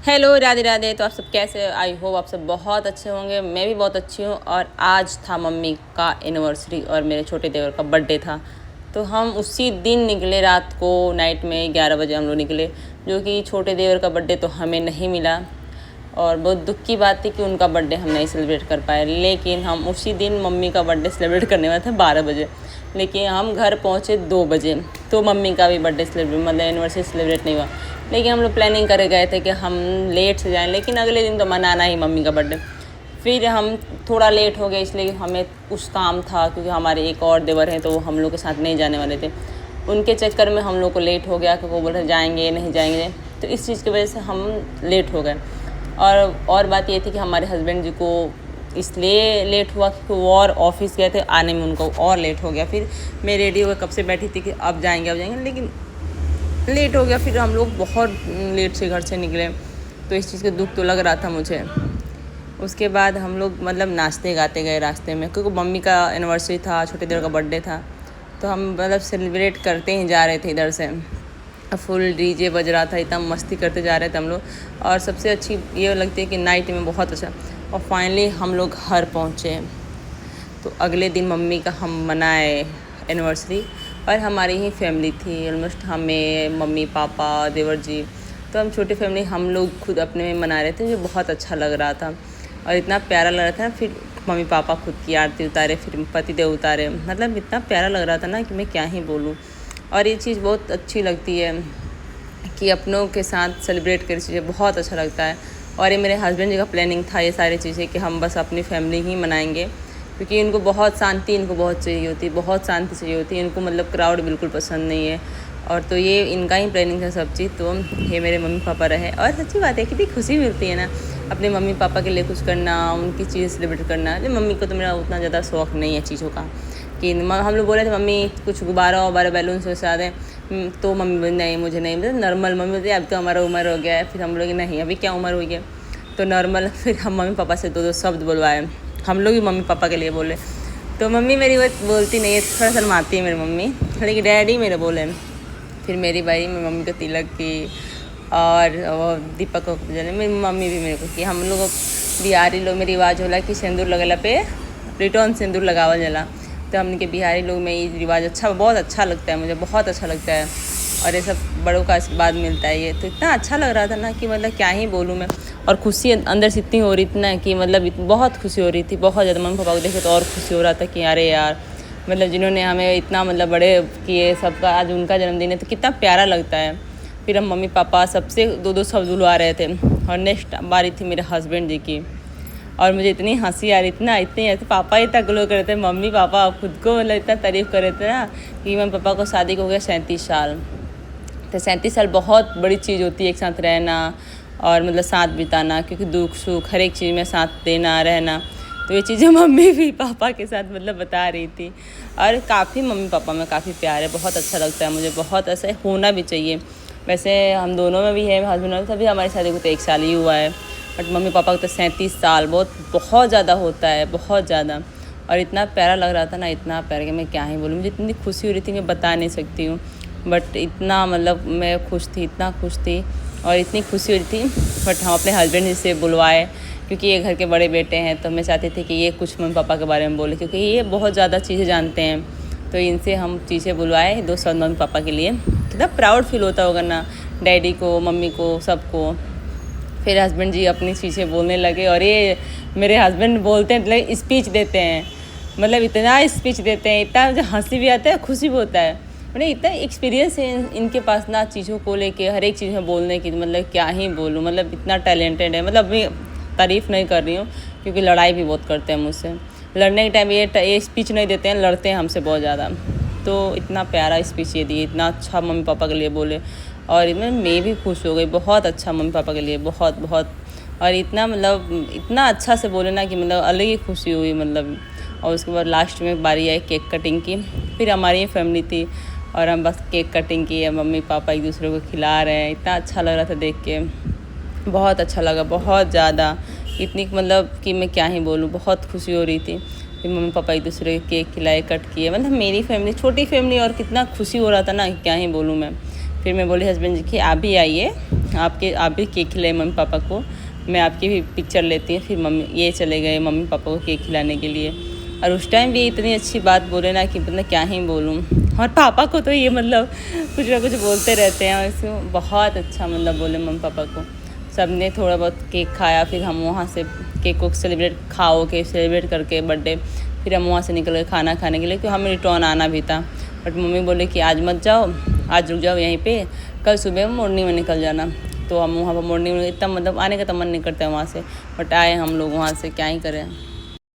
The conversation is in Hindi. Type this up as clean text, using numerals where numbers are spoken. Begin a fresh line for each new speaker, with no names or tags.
हेलो, राधे राधे। तो आप सब कैसे हो? आई होप आप सब बहुत अच्छे होंगे। मैं भी बहुत अच्छी हूँ। और आज था मम्मी का एनिवर्सरी और मेरे छोटे देवर का बर्थडे था। तो हम उसी दिन निकले, रात को नाइट में 11 बजे हम लोग निकले, जो कि छोटे देवर का बर्थडे तो हमें नहीं मिला। और बहुत दुख की बात थी कि उनका बर्थडे हम नहीं सेलिब्रेट कर पाए। लेकिन हम उसी दिन मम्मी का बर्थडे सेलिब्रेट करने वाले थे 12 बजे, लेकिन हम घर पहुँचे 2 बजे। तो मम्मी का भी बर्थडे सेलिब्रेट मतलब एनिवर्सरी सेलिब्रेट नहीं हुआ। लेकिन हम लोग प्लानिंग करे गए थे कि हम लेट से जाएं, लेकिन अगले दिन तो मनाना ही मम्मी का बर्थडे। फिर हम थोड़ा लेट हो गए, इसलिए हमें कुछ काम था, क्योंकि हमारे एक और देवर हैं तो वो हम लोग के साथ नहीं जाने वाले थे। उनके चक्कर में हम लोग को लेट हो गया, क्योंकि वो बोल रहे जाएंगे नहीं जाएंगे। तो इस चीज़ की वजह से हम लेट हो गए। और बात ये थी कि हमारे हस्बैंड जी को इसलिए लेट हुआ क्योंकि वो और ऑफिस गए थे, आने में उनको और लेट हो गया। फिर मैं रेडी होकर कब से बैठी थी कि अब जाएंगे, लेकिन लेट हो गया। फिर हम लोग बहुत लेट से घर से निकले, तो इस चीज़ का दुख तो लग रहा था मुझे। उसके बाद हम लोग मतलब नाचते गाते गए रास्ते में, क्योंकि मम्मी का एनिवर्सरी था, छोटे देवर का बर्थडे था। तो हम मतलब सेलिब्रेट करते ही जा रहे थे इधर से। फुल डीजे बज रहा था, इतना मस्ती करते जा रहे थे हम लोग। और सबसे अच्छी ये लगती है कि नाइट में बहुत अच्छा। और फाइनली हम लोग घर पहुँचे। तो अगले दिन मम्मी का हम मनाए एनिवर्सरी, और हमारी ही फैमिली थी ऑलमोस्ट, हमें मम्मी पापा देवर जी। तो हम छोटी फैमिली हम लोग खुद अपने में मना रहे थे, जो बहुत अच्छा लग रहा था और इतना प्यारा लग रहा था ना। फिर मम्मी पापा खुद की आरती उतारे, फिर पति देव उतारे, मतलब इतना प्यारा लग रहा था ना कि मैं क्या ही बोलूँ। और ये चीज़ बहुत अच्छी लगती है कि अपनों के साथ सेलिब्रेट कर चीज़ें बहुत अच्छा लगता है। और ये मेरे हस्बैंड जी का प्लानिंग था, ये सारी चीज़ें कि हम बस अपनी फैमिली ही मनाएंगे, क्योंकि इनको बहुत शांति, इनको बहुत चाहिए होती है, बहुत शांति चाहिए होती है इनको, मतलब क्राउड बिल्कुल पसंद नहीं है। और तो ये इनका ही प्लानिंग था सब चीज़। तो ये मेरे मम्मी पापा रहे, और सच्ची बात है कितनी खुशी मिलती है ना अपने मम्मी पापा के लिए कुछ करना, उनकी चीज़ें सेलिब्रेट करना। जो मम्मी को तो मेरा उतना ज़्यादा शौक़ नहीं है चीज़ों का, कि हम लोग बोले थे मम्मी कुछ गुब्बारा वबारा बैलून से सजा दें, तो मम्मी बोली नहीं मुझे नहीं, मतलब नॉर्मल। मम्मी बोलती अब तो हमारा उम्र हो गया है। फिर हम लोग नहीं अभी क्या उम्र हुई है, तो नॉर्मल। फिर हम मम्मी पापा से दो शब्द बुलवाए, हम लोग भी मम्मी पापा के लिए बोले। तो मम्मी मेरी वो बोलती नहीं है, थोड़ा शर्माती है मेरी मम्मी, लेकिन डैडी मेरे बोले। फिर मेरी भाई मेरी मम्मी को तिलक की, और वो दीपक को जले, मेरी मम्मी भी मेरे को की। हम लोग बिहारी लोग में रिवाज होला कि सिंदूर लगला पे रिटर्न सिंदूर लगावल जाला। तो हमने बिहारी लोग में ये रिवाज अच्छा, बहुत अच्छा लगता है, मुझे बहुत अच्छा लगता है। और ये सब बड़ों का आशीर्वाद मिलता है, ये तो इतना अच्छा लग रहा था ना कि मतलब क्या ही बोलूँ मैं। और खुशी अंदर से इतनी हो रही थी ना कि मतलब बहुत खुशी हो रही थी, बहुत ज़्यादा। मम्मी पापा को देखे तो और खुशी हो रहा था कि अरे यार, मतलब जिन्होंने हमें इतना मतलब बड़े किए, सबका आज उनका जन्मदिन है, तो कितना प्यारा लगता है। फिर हम मम्मी पापा सबसे दो शब्द बुलवा रहे थे। और नेक्स्ट बारी थी मेरे हस्बैंड जी की, और मुझे इतनी हंसी आ रही थी ना, इतनी ऐसे पापा इतना ग्लो कर रहे थे, मम्मी पापा खुद को मतलब इतना तारीफ़ कर रहे थे ना कि मम्मी पापा को शादी को हो गया 37 साल। तो 37 साल बहुत बड़ी चीज़ होती है, एक साथ रहना और मतलब साथ बिताना, क्योंकि दुख सुख हर एक चीज़ में साथ देना रहना। तो ये चीज़ें मम्मी भी पापा के साथ मतलब बता रही थी। और काफ़ी मम्मी पापा में काफ़ी प्यार है, बहुत अच्छा लगता है मुझे, बहुत ऐसा होना भी चाहिए। वैसे हम दोनों में भी है, हस्बैंड वाले सभी, हमारी शादी को तो 1 साल ही हुआ है, बट मम्मी पापा को तो 37 साल बहुत ज़्यादा होता है, बहुत ज़्यादा। और इतना प्यारा लग रहा था ना, इतना प्यारा कि मैं क्या ही बोलूँ। मुझे इतनी खुशी हो रही थी मैं बता नहीं सकती हूँ, बट इतना मतलब मैं खुश थी, इतना खुश थी और इतनी खुशी हो रही थी। बट हम अपने हस्बैंड से बुलवाए, क्योंकि ये घर के बड़े बेटे हैं, तो मैं चाहती थी कि ये कुछ मम्मी पापा के बारे में बोले, क्योंकि ये बहुत ज़्यादा चीज़ें जानते हैं। तो इनसे हम चीज़ें बुलवाए 2 शब्द मम्मी पापा के लिए। कितना प्राउड फील होता होगा ना, डैडी को, मम्मी को, सबको। फिर हस्बैंड जी अपनी चीज़ें बोलने लगे, और ये मेरे हस्बैंड बोलते हैं मतलब स्पीच देते हैं, मतलब इतना स्पीच देते हैं, इतना मुझे हंसी भी आता है, खुशी भी होता है। मतलब इतना एक्सपीरियंस है इनके पास ना चीज़ों को लेके, हर एक चीज़ में बोलने की, मतलब क्या ही बोलूँ, मतलब इतना टैलेंटेड है। मतलब मैं तारीफ़ नहीं कर रही हूँ, क्योंकि लड़ाई भी बहुत करते हैं मुझसे। लड़ने के टाइम ये स्पीच नहीं देते हैं, लड़ते हैं हमसे बहुत ज़्यादा। तो इतना प्यारा स्पीच ये दिए, इतना अच्छा मम्मी पापा के लिए बोले, और मैं भी खुश हो गई। बहुत अच्छा मम्मी पापा के लिए, बहुत बहुत। और इतना मतलब इतना अच्छा से बोले ना कि मतलब अलग ही खुशी हुई मतलब। और उसके बाद लास्ट में बारी आई केक कटिंग की। फिर हमारी ही फैमिली थी और हम बस केक कटिंग की है, मम्मी पापा एक दूसरे को खिला रहे हैं। इतना अच्छा लग रहा था देख के, बहुत अच्छा लगा, बहुत ज़्यादा। इतनी मतलब कि मैं क्या ही बोलूँ, बहुत खुशी हो रही थी। फिर मम्मी पापा एक दूसरे को केक खिलाए, कट किए, मतलब मेरी फैमिली छोटी फैमिली, और कितना खुशी हो रहा था ना, क्या ही बोलूँ मैं। फिर मैं बोली हस्बैंड जी कि आप भी आइए, आप भी केक खिलाए मम्मी पापा को, मैं आपकी भी पिक्चर लेती हूँ। फिर मम्मी ये चले गए मम्मी पापा को केक खिलाने के लिए। और उस टाइम भी इतनी अच्छी बात बोले ना कि मतलब क्या ही बोलूँ। और पापा को तो ये मतलब कुछ ना कुछ बोलते रहते हैं, इसको बहुत अच्छा मतलब बोले मम्मी पापा को। सब ने थोड़ा बहुत केक खाया, फिर हम वहाँ से केक को सेलिब्रेट करके बर्थडे, फिर हम वहाँ से निकल गए खाना खाने के लिए, क्योंकि हमें रिटर्न आना भी था। बट मम्मी बोले कि आज मत जाओ, आज रुक जाओ यहीं पे, कल सुबह मॉर्निंग में निकल जाना। तो हम वहाँ पर मॉर्निंग में इतना मतलब आने का तो मन नहीं करता है वहाँ से, बट आए हम लोग वहाँ से, क्या ही करें।